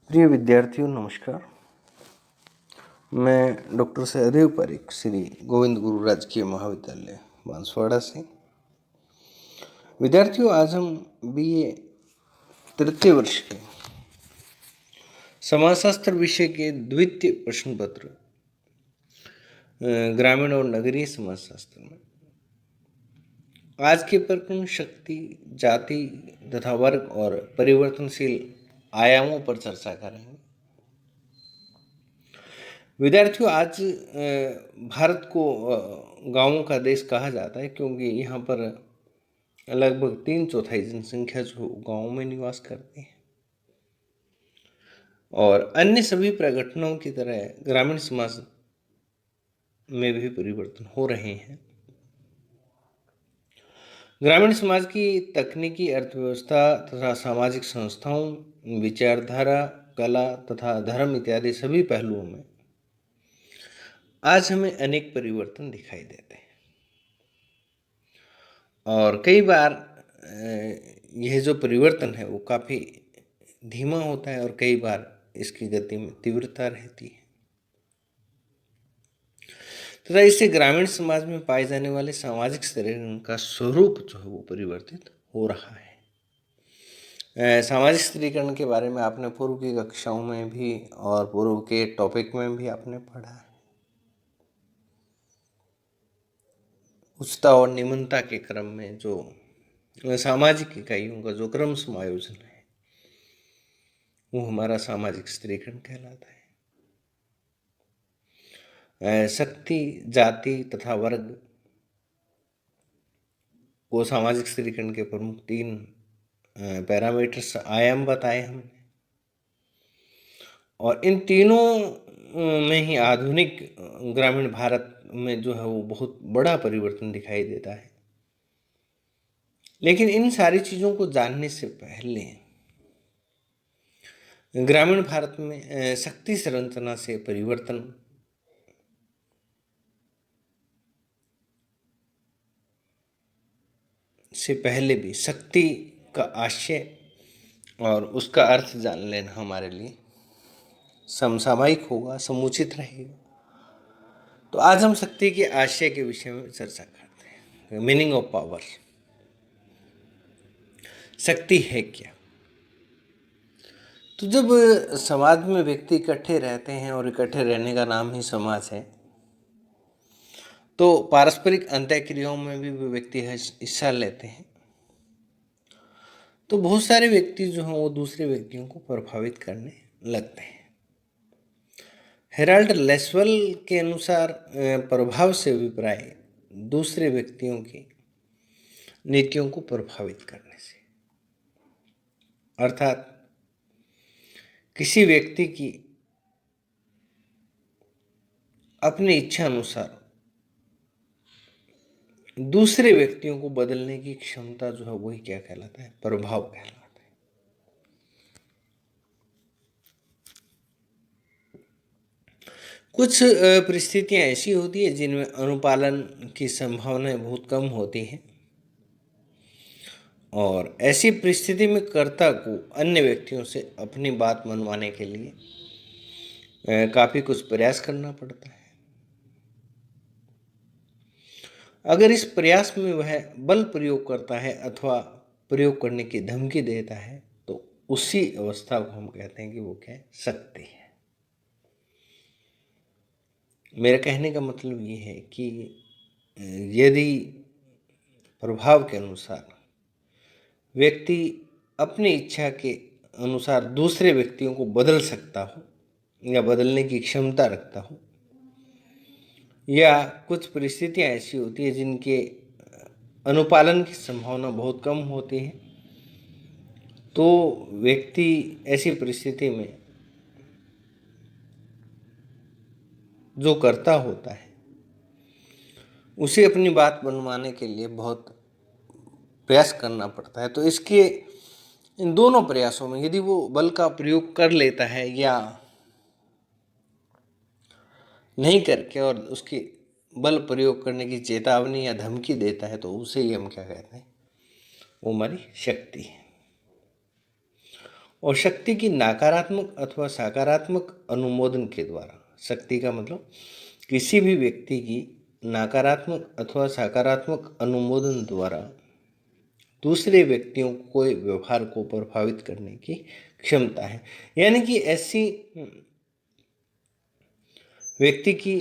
प्रिय विद्यार्थियों नमस्कार। मैं डॉक्टर सहदेव पारिक श्री गोविंद गुरु राजकीय महाविद्यालय बांसवाड़ा से। विद्यार्थियों आज हम बीए तृतीय वर्ष के समाजशास्त्र विषय के द्वितीय प्रश्न पत्र ग्रामीण और नगरीय समाजशास्त्र में आज के प्रकरण शक्ति, जाति तथा वर्ग और परिवर्तनशील आयामों पर चर्चा करेंगे। विद्यार्थियों आज भारत को गांवों का देश कहा जाता है क्योंकि यहाँ पर लगभग 3/4 जनसंख्या जो गांवों में निवास करती है और अन्य सभी प्रगठनों की तरह ग्रामीण समाज में भी परिवर्तन हो रहे हैं। ग्रामीण समाज की तकनीकी, अर्थव्यवस्था तथा सामाजिक संस्थाओं, विचारधारा, कला तथा धर्म इत्यादि सभी पहलुओं में आज हमें अनेक परिवर्तन दिखाई देते हैं और कई बार यह जो परिवर्तन है वो काफ़ी धीमा होता है और कई बार इसकी गति में तीव्रता रहती है तथा इससे ग्रामीण समाज में पाए जाने वाले सामाजिक स्थिरीकरण का स्वरूप जो है वो परिवर्तित हो रहा है। सामाजिक स्थिरीकरण के बारे में आपने पूर्व की कक्षाओं में भी और पूर्व के टॉपिक में भी आपने पढ़ा है। उच्चता और निम्नता के क्रम में जो सामाजिक इकाइयों का जो क्रम समायोजन है वो हमारा सामाजिक स्थिरीकरण कहलाता है। शक्ति, जाति तथा वर्ग को सामाजिक स्थिरीकरण के प्रमुख 3 पैरामीटर्स आयाम बताए हमने और इन तीनों में ही आधुनिक ग्रामीण भारत में जो है वो बहुत बड़ा परिवर्तन दिखाई देता है। लेकिन इन सारी चीज़ों को जानने से पहले ग्रामीण भारत में शक्ति संरचना से परिवर्तन से पहले भी शक्ति का आशय और उसका अर्थ जान लेना हमारे लिए समसामयिक होगा, समुचित रहेगा। तो आज हम शक्ति के आशय के विषय में चर्चा करते हैं। Meaning of power. शक्ति है क्या? तो जब समाज में व्यक्ति इकट्ठे रहते हैं और इकट्ठे रहने का नाम ही समाज है तो पारस्परिक अंतःक्रियाओं में भी व्यक्ति हिस्सा लेते हैं। तो बहुत सारे व्यक्ति जो हैं वो दूसरे व्यक्तियों को प्रभावित करने लगते हैं। हेराल्ड लेसवेल के अनुसार प्रभाव से अभिप्राय दूसरे व्यक्तियों की नीतियों को प्रभावित करने से, अर्थात किसी व्यक्ति की अपनी इच्छा अनुसार दूसरे व्यक्तियों को बदलने की क्षमता जो है वही क्या कहलाता है? प्रभाव कहलाता है। कुछ परिस्थितियां ऐसी होती है जिनमें अनुपालन की संभावनाएं बहुत कम होती हैं और ऐसी परिस्थिति में कर्ता को अन्य व्यक्तियों से अपनी बात मनवाने के लिए काफ़ी कुछ प्रयास करना पड़ता है। अगर इस प्रयास में वह बल प्रयोग करता है अथवा प्रयोग करने की धमकी देता है तो उसी अवस्था को हम कहते हैं कि वो क्या है? शक्ति है। मेरा कहने का मतलब ये है कि यदि प्रभाव के अनुसार व्यक्ति अपनी इच्छा के अनुसार दूसरे व्यक्तियों को बदल सकता हो या बदलने की क्षमता रखता हो या कुछ परिस्थितियां ऐसी होती है जिनके अनुपालन की संभावना बहुत कम होती है तो व्यक्ति ऐसी परिस्थिति में जो करता होता है उसे अपनी बात मनवाने के लिए बहुत प्रयास करना पड़ता है। तो इसके इन दोनों प्रयासों में यदि वो बल का प्रयोग कर लेता है या नहीं करके और उसकी बल प्रयोग करने की चेतावनी या धमकी देता है तो उसे ही हम क्या कहते हैं? वो हमारी शक्ति है। और शक्ति की नकारात्मक अथवा सकारात्मक अनुमोदन के द्वारा, शक्ति का मतलब किसी भी व्यक्ति की नकारात्मक अथवा सकारात्मक अनुमोदन द्वारा दूसरे व्यक्तियों को व्यवहार को प्रभावित करने की क्षमता है। यानी कि ऐसी व्यक्ति की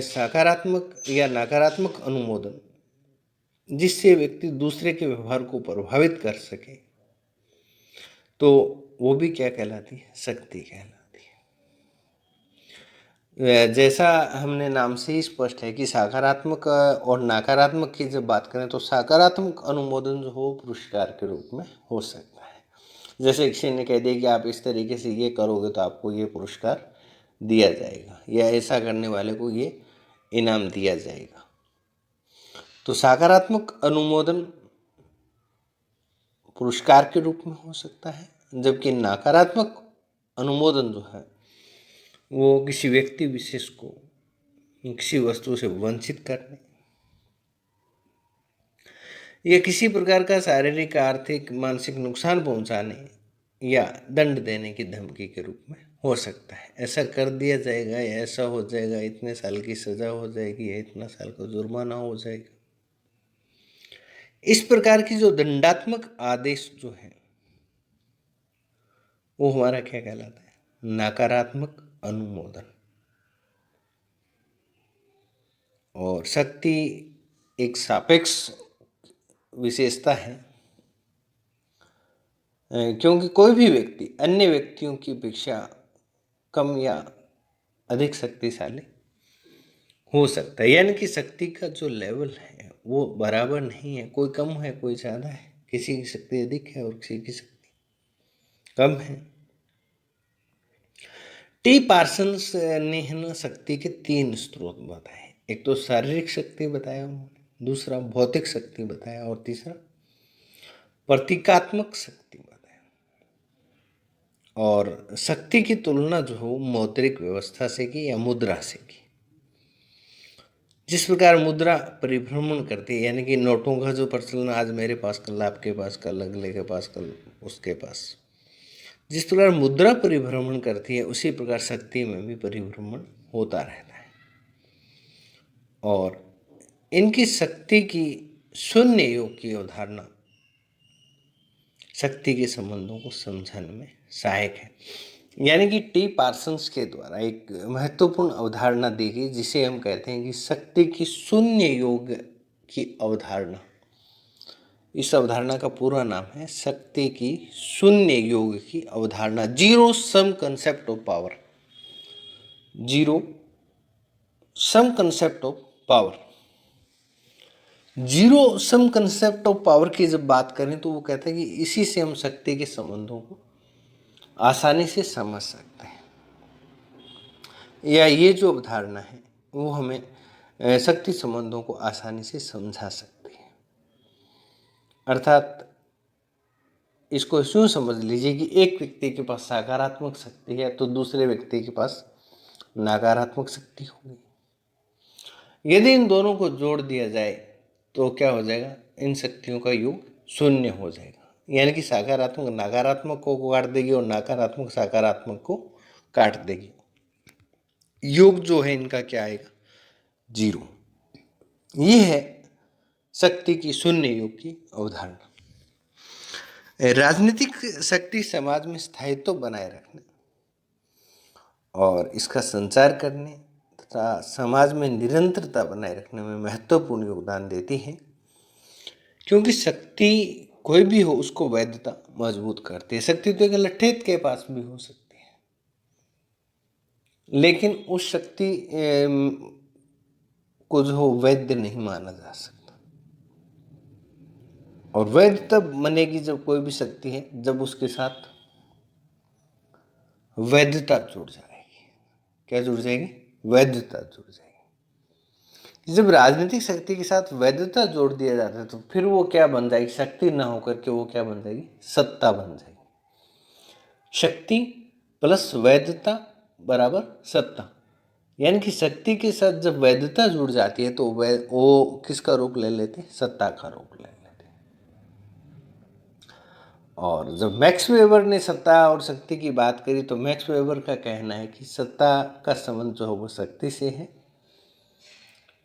सकारात्मक या नकारात्मक अनुमोदन जिससे व्यक्ति दूसरे के व्यवहार को प्रभावित कर सके, तो वो भी क्या कहलाती है? शक्ति कहलाती है। जैसा हमने नाम से ही स्पष्ट है कि सकारात्मक और नकारात्मक की जब बात करें तो सकारात्मक अनुमोदन जो हो पुरस्कार के रूप में हो सकता है। जैसे किसी ने कह दिया कि आप इस तरीके से ये करोगे तो आपको ये पुरस्कार दिया जाएगा, या ऐसा करने वाले को ये इनाम दिया जाएगा। तो सकारात्मक अनुमोदन पुरस्कार के रूप में हो सकता है, जबकि नकारात्मक अनुमोदन जो है वो किसी व्यक्ति विशेष को किसी वस्तु से वंचित करने या किसी प्रकार का शारीरिक, आर्थिक, मानसिक नुकसान पहुंचाने या दंड देने की धमकी के रूप में हो सकता है। ऐसा कर दिया जाएगा या ऐसा हो जाएगा, इतने साल की सजा हो जाएगी या इतना साल का जुर्माना हो जाएगा। इस प्रकार की जो दंडात्मक आदेश जो है वो हमारा क्या कहलाता है? नकारात्मक अनुमोदन। और शक्ति एक सापेक्ष विशेषता है, क्योंकि कोई भी व्यक्ति अन्य व्यक्तियों की अपेक्षा कम या अधिक शक्तिशाली हो सकता है। यानी कि शक्ति का जो लेवल है वो बराबर नहीं है, कोई कम है कोई ज़्यादा है, किसी की शक्ति अधिक है और किसी की शक्ति कम है। टी पार्सन्स ने है ना शक्ति के 3 स्रोत बताए। एक तो शारीरिक शक्ति बताया उन्होंने, दूसरा भौतिक शक्ति बताया और तीसरा प्रतीकात्मक शक्ति बताया। और शक्ति की तुलना जो हो मौद्रिक व्यवस्था से की या मुद्रा से की। जिस प्रकार मुद्रा परिभ्रमण करती है, यानी कि नोटों का जो प्रचलन आज मेरे पास, कल आपके पास, कल अगले के पास, कल उसके पास, जिस प्रकार मुद्रा परिभ्रमण करती है उसी प्रकार शक्ति में भी परिभ्रमण होता रहता है। और इनकी शक्ति की शून्य योग की अवधारणा शक्ति के संबंधों को समझने में सहायक है। यानी कि टी पार्सन्स के द्वारा एक महत्वपूर्ण अवधारणा दी गई जिसे हम कहते हैं कि शक्ति की शून्य योग की अवधारणा। इस अवधारणा का पूरा नाम है शक्ति की शून्य योग की अवधारणा, zero sum concept of power. Zero sum concept of power. Zero sum concept of power की जब बात करें तो वो कहते हैं कि इसी से हम शक्ति के संबंधों को आसानी से समझ सकते हैं, या ये जो अवधारणा है वो हमें शक्ति संबंधों को आसानी से समझा सकती है। अर्थात इसको यूँ समझ लीजिए कि एक व्यक्ति के पास सकारात्मक शक्ति है तो दूसरे व्यक्ति के पास नकारात्मक शक्ति होगी। यदि इन दोनों को जोड़ दिया जाए तो क्या हो जाएगा? इन शक्तियों का योग शून्य हो जाएगा। यानी कि सकारात्मक नकारात्मक को काट देगी और नकारात्मक सकारात्मक को काट देगी। योग जो है इनका क्या आएगा? जीरो। ये है शक्ति की शून्य योग की अवधारणा। राजनीतिक शक्ति समाज में स्थायित्व बनाए रखने और इसका संचार करने तथा समाज में निरंतरता बनाए रखने में महत्वपूर्ण योगदान देती है, क्योंकि शक्ति कोई भी हो उसको वैधता मजबूत करती है। शक्ति तो एक लठेत के पास भी हो सकती है, लेकिन उस शक्ति को जो हो वैध नहीं माना जा सकता। और वैध तब बनेगी जब कोई भी शक्ति है जब उसके साथ वैधता जुड़ जाएगी। क्या जुड़ जाएगी? वैधता जुड़ जाएगी। जब राजनीतिक शक्ति के साथ वैधता जोड़ दिया जाता है तो फिर वो क्या बन जाएगी? शक्ति ना होकर के वो क्या बन जाएगी? सत्ता बन जाएगी। शक्ति प्लस वैधता बराबर सत्ता। यानी कि शक्ति के साथ जब वैधता जुड़ जाती है तो वो किसका रूप ले लेती है? सत्ता का रूप ले लेती है। और जब मैक्स वेबर ने सत्ता और शक्ति की बात करी तो मैक्स वेबर का कहना है कि सत्ता का संबंध जो है वो शक्ति से है,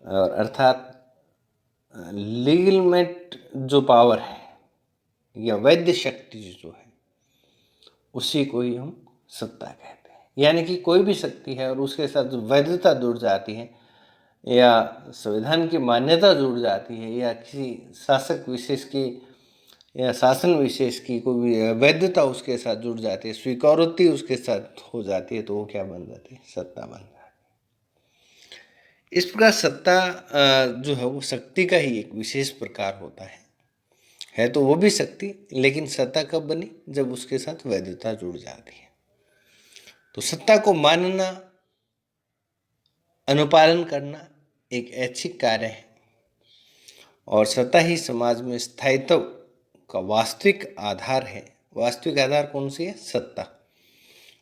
और अर्थात लीगलमेंट जो पावर है या वैध शक्ति जो है उसी को ही हम सत्ता कहते हैं। यानी कि कोई भी शक्ति है और उसके साथ जो वैधता जुड़ जाती है या संविधान की मान्यता जुड़ जाती है या किसी शासक विशेष की या शासन विशेष की कोई वैधता उसके साथ जुड़ जाती है, स्वीकारोक्ति उसके साथ हो जाती है, तो वो क्या बन जाती है? सत्ता बन जाती है। इस प्रकार सत्ता जो है वो शक्ति का ही एक विशेष प्रकार होता है तो वो भी शक्ति, लेकिन सत्ता कब बनी? जब उसके साथ वैधता जुड़ जाती है। तो सत्ता को मानना, अनुपालन करना एक ऐच्छिक कार्य है और सत्ता ही समाज में स्थायित्व का वास्तविक आधार है। वास्तविक आधार कौन सी है? सत्ता।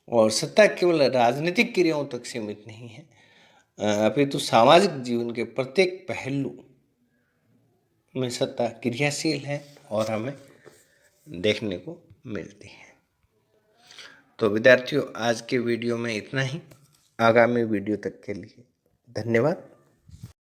और सत्ता केवल राजनीतिक क्रियाओं तक सीमित नहीं है, अपितु सामाजिक जीवन के प्रत्येक पहलू में सत्ता क्रियाशील है और हमें देखने को मिलती है। तो विद्यार्थियों, आज के वीडियो में इतना ही। आगामी वीडियो तक के लिए धन्यवाद।